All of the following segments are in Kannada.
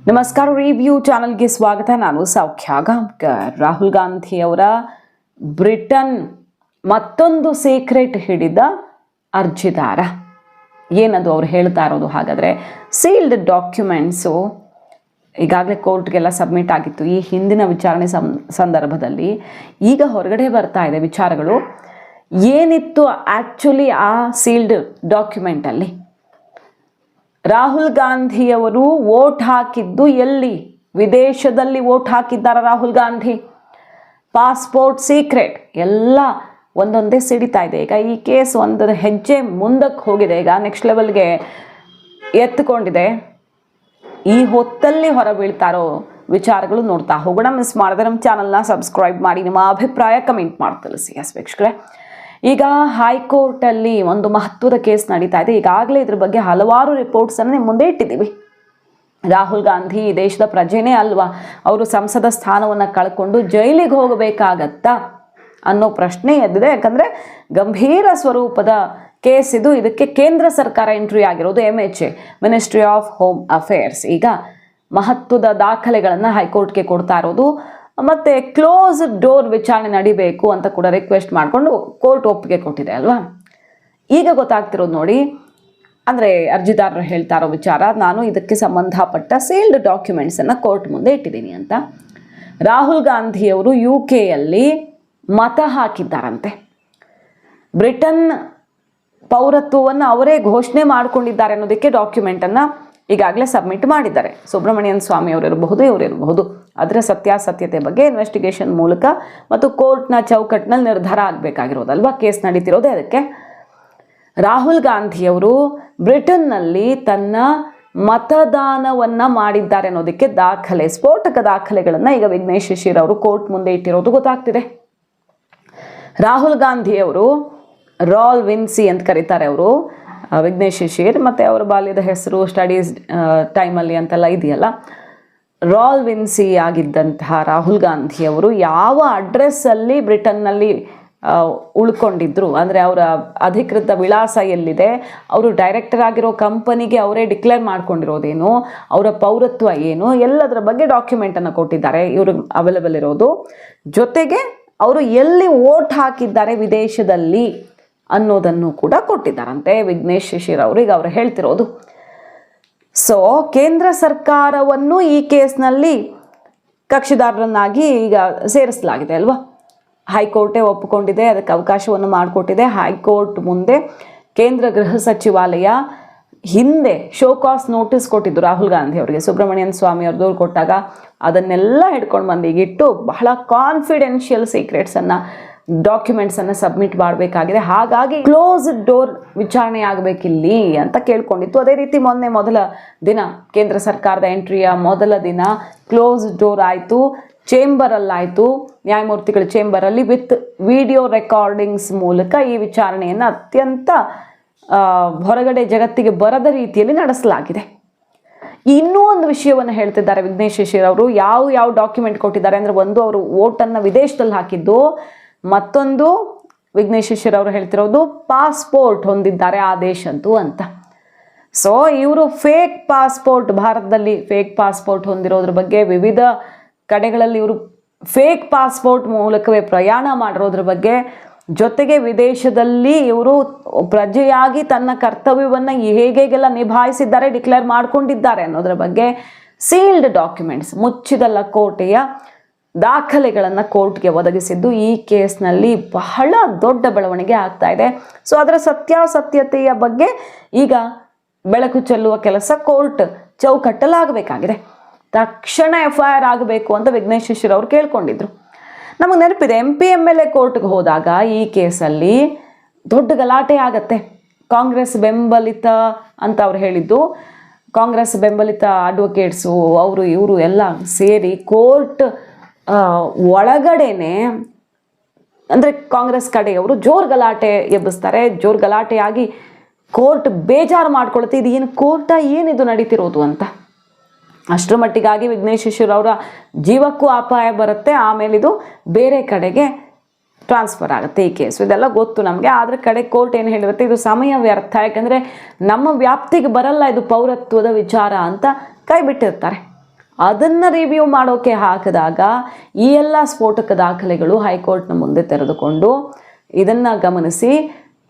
ನಮಸ್ಕಾರ. ರಿವ್ಯೂ ಚಾನಲ್ಗೆ ಸ್ವಾಗತ. ನಾನು ಸೌಖ್ಯ ಗಾಂವ್ಕರ್. ರಾಹುಲ್ ಗಾಂಧಿ ಅವರ ಬ್ರಿಟನ್ ಮತ್ತೊಂದು ಸೀಕ್ರೆಟ್ ಹಿಡಿದ ಅರ್ಜಿದಾರ ಏನದು ಅವ್ರು ಹೇಳ್ತಾ ಇರೋದು? ಹಾಗಾದರೆ ಸೀಲ್ಡ್ ಡಾಕ್ಯುಮೆಂಟ್ಸು ಈಗಾಗಲೇ ಕೋರ್ಟ್ಗೆಲ್ಲ ಸಬ್ಮಿಟ್ ಆಗಿತ್ತು ಈ ಹಿಂದಿನ ವಿಚಾರಣೆ ಸಂದರ್ಭದಲ್ಲಿ. ಈಗ ಹೊರಗಡೆ ಬರ್ತಾ ಇದೆ ವಿಚಾರಗಳು. ಏನಿತ್ತು ಆ್ಯಕ್ಚುಲಿ ಆ ಸೀಲ್ಡ್ ಡಾಕ್ಯುಮೆಂಟಲ್ಲಿ? ರಾಹುಲ್ ಗಾಂಧಿಯವರು ವೋಟ್ ಹಾಕಿದ್ದು ಎಲ್ಲಿ? ವಿದೇಶದಲ್ಲಿ ವೋಟ್ ಹಾಕಿದ್ದಾರೆ ರಾಹುಲ್ ಗಾಂಧಿ. ಪಾಸ್ಪೋರ್ಟ್ ಸೀಕ್ರೆಟ್ ಎಲ್ಲ ಒಂದೊಂದೇ ಸಿಡಿತಾ ಇದೆ. ಈಗ ಈ ಕೇಸ್ ಒಂದು ಹೆಜ್ಜೆ ಮುಂದಕ್ಕೆ ಹೋಗಿದೆ, ಈಗ ನೆಕ್ಸ್ಟ್ ಲೆವೆಲ್ಗೆ ಎತ್ತುಕೊಂಡಿದೆ. ಈ ಹೊತ್ತಲ್ಲಿ ಹೊರಬೀಳ್ತಾರೋ ವಿಚಾರಗಳು ನೋಡ್ತಾ ಹೋಗೋಣ. ಮಿಸ್ ಮಾಡಿದ್ರೆ ನಮ್ಮ ಚಾನಲ್ನ ಸಬ್ಸ್ಕ್ರೈಬ್ ಮಾಡಿ, ನಿಮ್ಮ ಅಭಿಪ್ರಾಯ ಕಮೆಂಟ್ ಮಾಡಿ ತಿಳಿಸಿ. ವೀಕ್ಷಕರೇ, ಈಗ ಹೈಕೋರ್ಟಲ್ಲಿ ಒಂದು ಮಹತ್ವದ ಕೇಸ್ ನಡೀತಾ ಇದೆ. ಈಗಾಗಲೇ ಇದ್ರ ಬಗ್ಗೆ ಹಲವಾರು ರಿಪೋರ್ಟ್ಸನ್ನು ನಿಮ್ಮ ಮುಂದೆ ಇಟ್ಟಿದ್ದೀವಿ. ರಾಹುಲ್ ಗಾಂಧಿ ಈ ದೇಶದ ಪ್ರಜೆನೇ ಅಲ್ವಾ? ಅವರು ಸಂಸದ ಸ್ಥಾನವನ್ನು ಕಳ್ಕೊಂಡು ಜೈಲಿಗೆ ಹೋಗಬೇಕಾಗತ್ತಾ ಅನ್ನೋ ಪ್ರಶ್ನೆ ಎದ್ದಿದೆ. ಯಾಕಂದರೆ ಗಂಭೀರ ಸ್ವರೂಪದ ಕೇಸ್ ಇದು. ಇದಕ್ಕೆ ಕೇಂದ್ರ ಸರ್ಕಾರ ಎಂಟ್ರಿ ಆಗಿರೋದು, MHA, ministry of home affairs. ಈಗ ಮಹತ್ವದ ದಾಖಲೆಗಳನ್ನು ಹೈಕೋರ್ಟ್ಗೆ ಕೊಡ್ತಾ ಇರೋದು. ಮತ್ತು ಕ್ಲೋಸ್ ಡೋರ್ ವಿಚಾರಣೆ ನಡಿಬೇಕು ಅಂತ ಕೂಡ ರಿಕ್ವೆಸ್ಟ್ ಮಾಡಿಕೊಂಡು ಕೋರ್ಟ್ ಒಪ್ಪಿಗೆ ಕೊಟ್ಟಿದೆ ಅಲ್ವಾ? ಈಗ ಗೊತ್ತಾಗ್ತಿರೋದು ನೋಡಿ, ಅಂದರೆ ಅರ್ಜಿದಾರರು ಹೇಳ್ತಾ ಇರೋ ವಿಚಾರ, ನಾನು ಇದಕ್ಕೆ ಸಂಬಂಧಪಟ್ಟ ಸೀಲ್ಡ್ ಡಾಕ್ಯುಮೆಂಟ್ಸನ್ನು ಕೋರ್ಟ್ ಮುಂದೆ ಇಟ್ಟಿದ್ದೀನಿ ಅಂತ. ರಾಹುಲ್ ಗಾಂಧಿಯವರು UK ಮತ ಹಾಕಿದ್ದಾರಂತೆ. ಬ್ರಿಟನ್ ಪೌರತ್ವವನ್ನು ಅವರೇ ಘೋಷಣೆ ಮಾಡಿಕೊಂಡಿದ್ದಾರೆ ಅನ್ನೋದಕ್ಕೆ ಡಾಕ್ಯುಮೆಂಟನ್ನು ಈಗಾಗಲೇ ಸಬ್ಮಿಟ್ ಮಾಡಿದ್ದಾರೆ. ಸುಬ್ರಮಣಿಯನ್ ಸ್ವಾಮಿ ಅವರಿರಬಹುದು, ಇವರಿರಬಹುದು. ಅದರ ಸತ್ಯಾಸತ್ಯತೆ ಬಗ್ಗೆ ಇನ್ವೆಸ್ಟಿಗೇಷನ್ ಮೂಲಕ ಮತ್ತು ಕೋರ್ಟ್ನ ಚೌಕಟ್ಟಿನಲ್ಲಿ ನಿರ್ಧಾರ ಆಗಬೇಕಾಗಿರೋದಲ್ವಾ? ಕೇಸ್ ನಡೀತಿರೋದೇ ಅದಕ್ಕೆ. ರಾಹುಲ್ ಗಾಂಧಿಯವರು ಬ್ರಿಟನ್ನಲ್ಲಿ ತನ್ನ ಮತದಾನವನ್ನು ಮಾಡಿದ್ದಾರೆ ಅನ್ನೋದಕ್ಕೆ ದಾಖಲೆ, ಸ್ಫೋಟಕ ದಾಖಲೆಗಳನ್ನು ಈಗ ವಿಘ್ನೇಶ್ ಶಿಶಿರ್ ಅವರು ಕೋರ್ಟ್ ಮುಂದೆ ಇಟ್ಟಿರೋದು ಗೊತ್ತಾಗ್ತಿದೆ. ರಾಹುಲ್ ಗಾಂಧಿಯವರು ರಾಲ್ ವಿನ್ಸಿ ಅಂತ ಕರೀತಾರೆ ಅವರು, ವಿಘ್ನೇಶ್ ಶಿಶಿರ್, ಮತ್ತು ಅವರ ಬಾಲ್ಯದ ಹೆಸರು ಸ್ಟಡೀಸ್ ಟೈಮಲ್ಲಿ ಅಂತೆಲ್ಲ ಇದೆಯಲ್ಲ. ರಾಲ್ ವಿನ್ಸಿ ಆಗಿದ್ದಂತಹ ರಾಹುಲ್ ಗಾಂಧಿಯವರು ಯಾವ ಅಡ್ರೆಸ್ಸಲ್ಲಿ ಬ್ರಿಟನ್ನಲ್ಲಿ ಉಳ್ಕೊಂಡಿದ್ರು, ಅಂದರೆ ಅವರ ಅಧಿಕೃತ ವಿಳಾಸ ಎಲ್ಲಿದೆ, ಅವರು ಡೈರೆಕ್ಟರ್ ಆಗಿರೋ ಕಂಪನಿಗೆ ಅವರೇ ಡಿಕ್ಲೇರ್ ಮಾಡ್ಕೊಂಡಿರೋದೇನು, ಅವರ ಪೌರತ್ವ ಏನು, ಎಲ್ಲದರ ಬಗ್ಗೆ ಡಾಕ್ಯುಮೆಂಟನ್ನು ಕೊಟ್ಟಿದ್ದಾರೆ ಇವ್ರಿಗೆ ಅವೈಲೇಬಲ್ ಇರೋದು. ಜೊತೆಗೆ ಅವರು ಎಲ್ಲಿ ವೋಟ್ ಹಾಕಿದ್ದಾರೆ ವಿದೇಶದಲ್ಲಿ ಅನ್ನೋದನ್ನು ಕೂಡ ಕೊಟ್ಟಿದ್ದಾರಂತೆ ವಿಘ್ನೇಶ್ ಶಿಶಿರ್ ಅವರಿಗೆ ಅವರು ಹೇಳ್ತಿರೋದು. ಸೊ ಕೇಂದ್ರ ಸರ್ಕಾರವನ್ನು ಈ ಕೇಸ್ನಲ್ಲಿ ಕಕ್ಷಿದಾರರನ್ನಾಗಿ ಈಗ ಸೇರಿಸಲಾಗಿದೆ ಅಲ್ವಾ? ಹೈಕೋರ್ಟೇ ಒಪ್ಪಿಕೊಂಡಿದೆ, ಅದಕ್ಕೆ ಅವಕಾಶವನ್ನು ಮಾಡಿಕೊಟ್ಟಿದೆ. ಹೈಕೋರ್ಟ್ ಮುಂದೆ ಕೇಂದ್ರ ಗೃಹ ಸಚಿವಾಲಯ ಹಿಂದೆ ಶೋಕಾಸ್ ನೋಟಿಸ್ ಕೊಟ್ಟಿದ್ದು ರಾಹುಲ್ ಗಾಂಧಿ ಅವರಿಗೆ, ಸುಬ್ರಮಣಿಯನ್ ಸ್ವಾಮಿ ಅವ್ರದ್ದು ಕೊಟ್ಟಾಗ ಅದನ್ನೆಲ್ಲ ಹಿಡ್ಕೊಂಡು ಬಂದು ಈಗಿಟ್ಟು ಬಹಳ ಕಾನ್ಫಿಡೆನ್ಷಿಯಲ್ ಸೀಕ್ರೆಟ್ಸನ್ನು, ಡಾಕ್ಯುಮೆಂಟ್ಸನ್ನು ಸಬ್ಮಿಟ್ ಮಾಡಬೇಕಾಗಿದೆ. ಹಾಗಾಗಿ ಕ್ಲೋಸ್ ಡೋರ್ ವಿಚಾರಣೆ ಆಗಬೇಕಿಲ್ಲಿ ಅಂತ ಕೇಳ್ಕೊಂಡಿತ್ತು. ಅದೇ ರೀತಿ ಮೊದಲ ದಿನ ಕೇಂದ್ರ ಸರ್ಕಾರದ ಎಂಟ್ರಿಯ ಮೊದಲ ದಿನ ಕ್ಲೋಸ್ ಡೋರ್ ಆಯಿತು, ಚೇಂಬರಲ್ಲಾಯಿತು, ನ್ಯಾಯಮೂರ್ತಿಗಳ ಚೇಂಬರಲ್ಲಿ ವಿತ್ ವಿಡಿಯೋ ರೆಕಾರ್ಡಿಂಗ್ಸ್ ಮೂಲಕ ಈ ವಿಚಾರಣೆಯನ್ನು ಅತ್ಯಂತ ಹೊರಗಡೆ ಜಗತ್ತಿಗೆ ಬರದ ರೀತಿಯಲ್ಲಿ ನಡೆಸಲಾಗಿದೆ. ಇನ್ನೂ ಒಂದು ವಿಷಯವನ್ನು ಹೇಳ್ತಿದ್ದಾರೆ ವಿಘ್ನೇಶ್ ಶಿಶಿರ್ ಅವರು. ಯಾವ ಡಾಕ್ಯುಮೆಂಟ್ ಕೊಟ್ಟಿದ್ದಾರೆ ಅಂದರೆ, ಒಂದು ಅವರು ವೋಟನ್ನು ವಿದೇಶದಲ್ಲಿ ಹಾಕಿದ್ದು, ಮತ್ತೊಂದು ವಿಘ್ನೇಶ್ ಶಿಶಿರ್ ಅವರು ಹೇಳ್ತಿರೋದು ಪಾಸ್ಪೋರ್ಟ್ ಹೊಂದಿದ್ದಾರೆ ಆ ದೇಶಂತೂ ಅಂತ. ಸೊ ಇವರು ಫೇಕ್ ಪಾಸ್ಪೋರ್ಟ್, ಭಾರತದಲ್ಲಿ ಫೇಕ್ ಪಾಸ್ಪೋರ್ಟ್ ಹೊಂದಿರೋದ್ರ ಬಗ್ಗೆ, ವಿವಿಧ ಕಡೆಗಳಲ್ಲಿ ಇವರು ಫೇಕ್ ಪಾಸ್ಪೋರ್ಟ್ ಮೂಲಕವೇ ಪ್ರಯಾಣ ಮಾಡಿರೋದ್ರ ಬಗ್ಗೆ, ಜೊತೆಗೆ ವಿದೇಶದಲ್ಲಿ ಇವರು ಪ್ರಜೆಯಾಗಿ ತನ್ನ ಕರ್ತವ್ಯವನ್ನು ಹೇಗೆಲ್ಲ ನಿಭಾಯಿಸಿದ್ದಾರೆ, ಡಿಕ್ಲೇರ್ ಮಾಡಿಕೊಂಡಿದ್ದಾರೆ ಅನ್ನೋದ್ರ ಬಗ್ಗೆ ಸೀಲ್ಡ್ ಡಾಕ್ಯುಮೆಂಟ್ಸ್, ಮುಚ್ಚಿದ ಲಕೋಟೆಯ ದಾಖಲೆಗಳನ್ನು ಕೋರ್ಟ್ಗೆ ಒದಗಿಸಿದ್ದು ಈ ಕೇಸ್ನಲ್ಲಿ ಬಹಳ ದೊಡ್ಡ ಬೆಳವಣಿಗೆ ಆಗ್ತಾ ಇದೆ. ಸೊ ಅದರ ಸತ್ಯಾಸತ್ಯತೆಯ ಬಗ್ಗೆ ಈಗ ಬೆಳಕು ಚೆಲ್ಲುವ ಕೆಲಸ ಕೋರ್ಟ್ ಚೌಕಟ್ಟಲಾಗಬೇಕಾಗಿದೆ. ತಕ್ಷಣ FIR ಆಗಬೇಕು ಅಂತ ವಿಘ್ನೇಶ್ ಶಿಶಿರ್ ಅವರು ಕೇಳ್ಕೊಂಡಿದ್ರು. ನಮಗೆ ನೆನಪಿದೆ, MP MLA ಕೋರ್ಟ್ಗೆ ಹೋದಾಗ ಈ ಕೇಸಲ್ಲಿ ದೊಡ್ಡ ಗಲಾಟೆ ಆಗತ್ತೆ. ಕಾಂಗ್ರೆಸ್ ಬೆಂಬಲಿತ ಅಂತ ಅವ್ರು ಹೇಳಿದ್ದು, ಕಾಂಗ್ರೆಸ್ ಬೆಂಬಲಿತ ಅಡ್ವೊಕೇಟ್ಸು ಅವರು ಇವರು ಎಲ್ಲ ಸೇರಿ ಕೋರ್ಟ್ ಒಳಗಡೆನೆ, ಅಂದರೆ ಕಾಂಗ್ರೆಸ್ ಕಡೆಯವರು ಜೋರು ಗಲಾಟೆ ಎಬ್ಬಿಸ್ತಾರೆ. ಜೋರು ಗಲಾಟೆಯಾಗಿ ಕೋರ್ಟ್ ಬೇಜಾರು ಮಾಡ್ಕೊಳುತ್ತೆ, ಇದು ಏನು ಕೋರ್ಟಾ, ಏನಿದು ನಡೀತಿರೋದು ಅಂತ. ಅಷ್ಟರ ಮಟ್ಟಿಗಾಗಿ ವಿಘ್ನೇಶ್ ಶಿಶಿರ್ ಅವರ ಜೀವಕ್ಕೂ ಅಪಾಯ ಬರುತ್ತೆ. ಆಮೇಲೆ ಇದು ಬೇರೆ ಕಡೆಗೆ ಟ್ರಾನ್ಸ್ಫರ್ ಆಗುತ್ತೆ ಈ ಕೇಸು. ಇದೆಲ್ಲ ಗೊತ್ತು ನಮಗೆ. ಆದರೆ ಕಡೆ ಕೋರ್ಟ್ ಏನು ಹೇಳಿರುತ್ತೆ, ಇದು ಸಮಯ ವ್ಯರ್ಥ, ಯಾಕಂದರೆ ನಮ್ಮ ವ್ಯಾಪ್ತಿಗೆ ಬರಲ್ಲ ಇದು ಪೌರತ್ವದ ವಿಚಾರ ಅಂತ ಕೈ ಬಿಟ್ಟಿರ್ತಾರೆ. ಅದನ್ನು ರಿವ್ಯೂ ಮಾಡೋಕ್ಕೆ ಹಾಕಿದಾಗ ಈ ಎಲ್ಲ ಸ್ಫೋಟಕ ದಾಖಲೆಗಳು ಹೈಕೋರ್ಟ್ನ ಮುಂದೆ ತೆರೆದುಕೊಂಡು ಇದನ್ನು ಗಮನಿಸಿ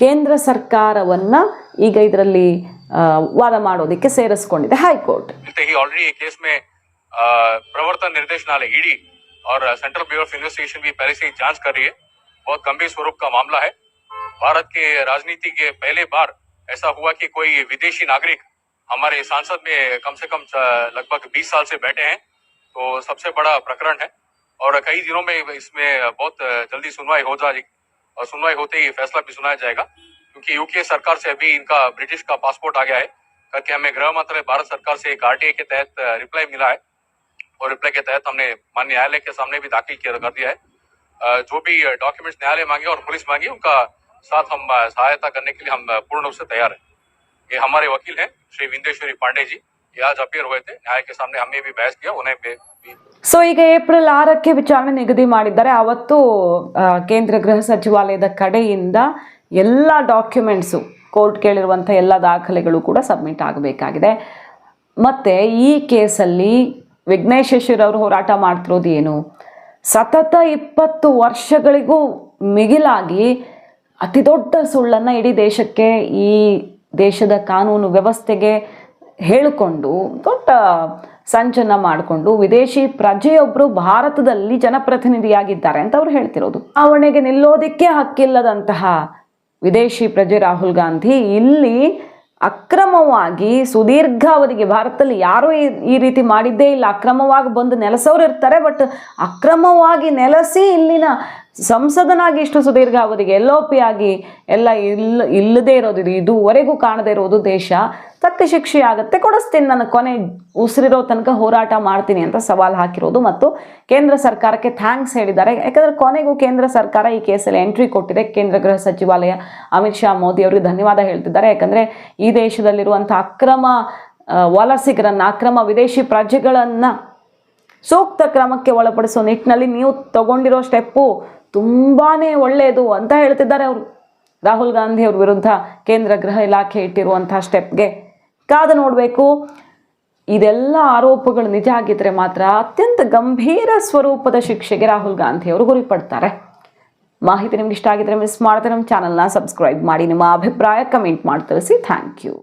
ಕೇಂದ್ರ ಸರ್ಕಾರವನ್ನು ಈಗ ಇದರಲ್ಲಿ ವಾದ ಮಾಡೋದಕ್ಕೆ ಸೇರಿಸ್ಕೊಂಡಿದೆ ಹೈಕೋರ್ಟ್. ऑलरेडी ये केस में प्रवर्तन निर्देशनालय ईडी और सेंट्रल ब्यूरो ऑफ इन्वेस्टिगेशन भी पहले से ही जांच कर रही है. बहुत गंभीर स्वरूप का मामला है. भारत के राजनीति के पहले बार ऐसा हुआ कि कोई विदेशी नागरिक हमारे सांसद में कम से कम लगभग 20 साल से बैठे हैं. तो सबसे बड़ा प्रकरण है और कई दिनों में इसमें बहुत जल्दी सुनवाई हो जाएगी और सुनवाई होते ही फैसला भी सुनाया जाएगा. क्योंकि यूके सरकार से अभी इनका ब्रिटिश का पासपोर्ट आ गया है करके हमें गृह मंत्रालय भारत सरकार से एक आरटीआई के तहत रिप्लाई मिला है और रिप्लाई के तहत हमने माननीय न्यायालय के सामने भी दाखिल कर दिया है. जो भी डॉक्यूमेंट्स न्यायालय मांगे और पुलिस मांगी उनका साथ हम सहायता करने के लिए हम पूर्ण रूप से तैयार हैं. ये हमारे वकील हैं श्री विंदेश्वरी पांडे जी, ये आज अपीयर हुए थे न्यायालय के सामने. हमने भी बहस किया, उन्हें भी. ಸೊ ಈಗ ಏಪ್ರಿಲ್ 6ಕ್ಕೆ ವಿಚಾರಣೆ ನಿಗದಿ ಮಾಡಿದ್ದಾರೆ. ಆವತ್ತು ಕೇಂದ್ರ ಗೃಹ ಸಚಿವಾಲಯದ ಕಡೆಯಿಂದ ಎಲ್ಲ ಡಾಕ್ಯುಮೆಂಟ್ಸು ಕೋರ್ಟ್ ಕೇಳಿರುವಂಥ ಎಲ್ಲ ದಾಖಲೆಗಳು ಕೂಡ ಸಬ್ಮಿಟ್ ಆಗಬೇಕಾಗಿದೆ. ಮತ್ತು ಈ ಕೇಸಲ್ಲಿ ವಿಘ್ನೇಶ್ವರ್ ಅವರು ಹೋರಾಟ ಮಾಡ್ತಿರೋದು ಏನು, ಸತತ 20 ವರ್ಷಗಳಿಗೂ ಮಿಗಿಲಾಗಿ ಅತಿ ದೊಡ್ಡ ಸುಳ್ಳನ್ನು ಇಡೀ ದೇಶಕ್ಕೆ, ಈ ದೇಶದ ಕಾನೂನು ವ್ಯವಸ್ಥೆಗೆ ಹೇಳಿಕೊಂಡು ದೊಡ್ಡ ಸಂಚನ್ನ ಮಾಡಿಕೊಂಡು ವಿದೇಶಿ ಪ್ರಜೆಯೊಬ್ಬರು ಭಾರತದಲ್ಲಿ ಜನಪ್ರತಿನಿಧಿಯಾಗಿದ್ದಾರೆ ಅಂತ ಅವ್ರು ಹೇಳ್ತಿರೋದು. ಚುನಾವಣೆಗೆ ನಿಲ್ಲೋದಕ್ಕೆ ಹಕ್ಕಿಲ್ಲದಂತಹ ವಿದೇಶಿ ಪ್ರಜೆ ರಾಹುಲ್ ಗಾಂಧಿ ಇಲ್ಲಿ ಅಕ್ರಮವಾಗಿ ಸುದೀರ್ಘಾವಧಿಗೆ, ಭಾರತದಲ್ಲಿ ಯಾರೂ ಈ ರೀತಿ ಮಾಡಿದ್ದೇ ಇಲ್ಲ, ಅಕ್ರಮವಾಗಿ ಬಂದು ನೆಲೆಸೋರು ಇರ್ತಾರೆ, ಬಟ್ ಅಕ್ರಮವಾಗಿ ನೆಲೆಸಿ ಇಲ್ಲಿನ ಸಂಸದನಾಗಿ ಇಷ್ಟು ಸುದೀರ್ಘಾವಧಿಗೆ LOP ಆಗಿ ಎಲ್ಲ ಇಲ್ಲದೇ ಇರೋದು, ಇದುವರೆಗೂ ಕಾಣದೇ ಇರೋದು ದೇಶ, ತಕ್ಕ ಶಿಕ್ಷೆ ಆಗುತ್ತೆ, ಕೊಡಿಸ್ತೀನಿ, ನನ್ನ ಕೊನೆ ಉಸಿರಿರೋ ತನಕ ಹೋರಾಟ ಮಾಡ್ತೀನಿ ಅಂತ ಸವಾಲು ಹಾಕಿರೋದು. ಮತ್ತು ಕೇಂದ್ರ ಸರ್ಕಾರಕ್ಕೆ ಥ್ಯಾಂಕ್ಸ್ ಹೇಳಿದ್ದಾರೆ. ಯಾಕಂದರೆ ಕೊನೆಗೂ ಕೇಂದ್ರ ಸರ್ಕಾರ ಈ ಕೇಸಲ್ಲಿ ಎಂಟ್ರಿ ಕೊಟ್ಟಿದೆ. ಕೇಂದ್ರ ಗೃಹ ಸಚಿವಾಲಯ ಅಮಿತ್ ಶಾ ಮೋದಿ ಅವರಿಗೆ ಧನ್ಯವಾದ ಹೇಳ್ತಿದ್ದಾರೆ. ಯಾಕಂದರೆ ಈ ದೇಶದಲ್ಲಿರುವಂಥ ಅಕ್ರಮ ವಲಸಿಗರನ್ನು, ಅಕ್ರಮ ವಿದೇಶಿ ಪ್ರಜೆಗಳನ್ನು ಸೂಕ್ತ ಕ್ರಮಕ್ಕೆ ಒಳಪಡಿಸೋ ನಿಟ್ಟಿನಲ್ಲಿ ನೀವು ತಗೊಂಡಿರೋ ಸ್ಟೆಪ್ಪು ತುಂಬಾ ಒಳ್ಳೆಯದು ಅಂತ ಹೇಳ್ತಿದ್ದಾರೆ ಅವರು. ರಾಹುಲ್ ಗಾಂಧಿ ಅವ್ರ ವಿರುದ್ಧ ಕೇಂದ್ರ ಗೃಹ ಇಲಾಖೆ ಇಟ್ಟಿರುವಂಥ ಸ್ಟೆಪ್ಗೆ ಕಾದು ನೋಡಬೇಕು. ಇದೆಲ್ಲ ಆರೋಪಗಳು ನಿಜ ಆಗಿದ್ದರೆ ಮಾತ್ರ ಅತ್ಯಂತ ಗಂಭೀರ ಸ್ವರೂಪದ ಶಿಕ್ಷೆಗೆ ರಾಹುಲ್ ಗಾಂಧಿ ಅವರು ಗುರಿಪಡ್ತಾರೆ. ಮಾಹಿತಿ ನಿಮ್ಗೆ ಇಷ್ಟ ಆಗಿದ್ರೆ ಮಿಸ್ ಮಾಡ್ತಾರೆ ನಮ್ಮ ಚಾನಲ್ನ ಸಬ್ಸ್ಕ್ರೈಬ್ ಮಾಡಿ, ನಿಮ್ಮ ಅಭಿಪ್ರಾಯ ಕಮೆಂಟ್ ಮಾಡಿ ತಿಳಿಸಿ. Thank you.